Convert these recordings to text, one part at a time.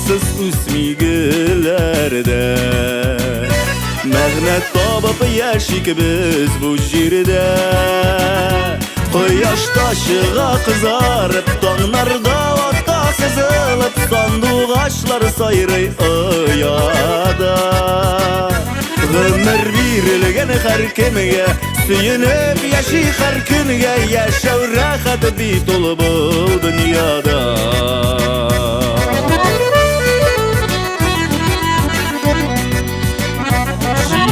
Aksız üsmigilerde Mehnet tabıp yaşik biz bu jirde Koyaş taşığa kızarıp Tonlarda vatta sızılıp Sandık ağaçları sayrı ayada Ömür verilgen her kimge Süyünüp yaşı her künge Yaşav rahat bir dolu bu dünyada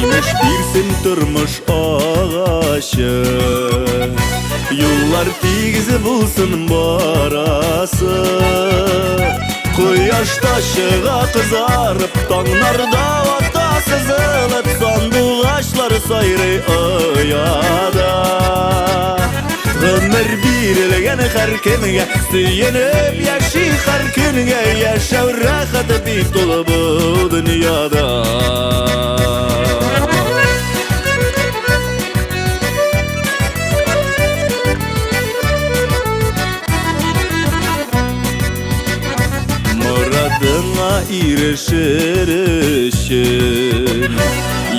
Şimiş birsin durmuş ağaşı Yollar tigizi bulsun barası Koyaş taşığa kızarıp Tonlarda vatta sızılıp Sandık ağaçları sayrı ayada Ömür verilgen her kimge Süyünüp yaşı her künge Yaşav rahat bir dolu bu dünyada Muradına erişir için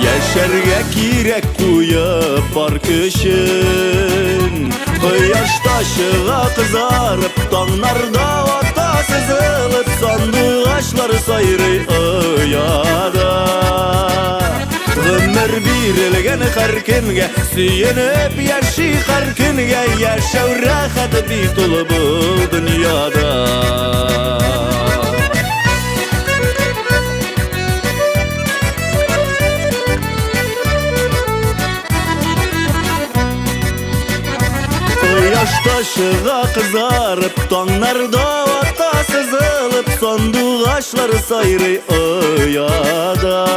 Yaşarga kirek kuyup barkışın Koyaş taşığa kızarıp Tonlarda vatta sızılıp Sandık ağaçları sayrı ayada Ömür verilgen her kimge Süyünüp yaşı her künge Yaşav rahat bir dolu bu dünyada Koyaş taşığa kızarıp Tonlarda vatta sızılıp Sandık ağaçları sayrı ayada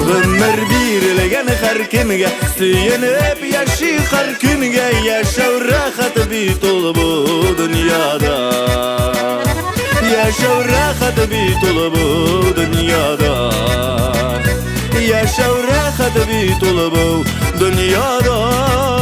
Ömür verilgen her kimge Süyünüp yaşı her künge Yaşav rahat bir dolu bu dünyada Yaşav rahat bir dolu bu dünyada Yaşav rahat bir dolu bu dünyada